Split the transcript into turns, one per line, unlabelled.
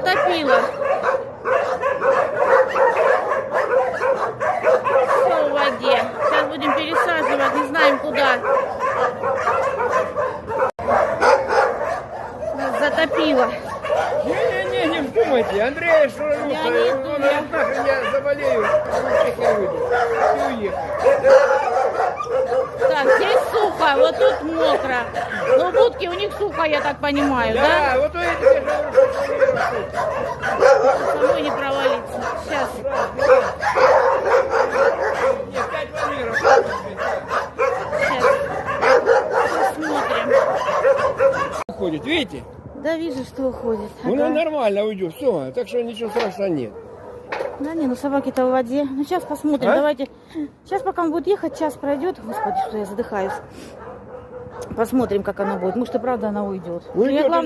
затопило. Все в воде. Сейчас будем пересаживать, не знаем куда. Нас затопило.
Не вздумайте, Андрей, что
Я не иду, я-
нахрен я заболею, я выйду и уехать.
Так, здесь сухо, вот тут мокро. Но будки у них сухо, я так понимаю, да?
Да, вот я тебе говорю, что
Самой не провалиться. Сейчас.
Нет, 5 планиров.
Сейчас. Посмотрим.
Уходит, видите?
Да, вижу, что уходит.
Ну,
Ага.
нормально уйдет, все, так что ничего страшного нет.
Да не, ну собаки-то в воде. Ну сейчас посмотрим,
А?
давайте. Сейчас пока он будет ехать, час пройдет. Господи, что я задыхаюсь. Посмотрим, как оно будет. Может и правда она уйдет.
Уйдет
Я, главное,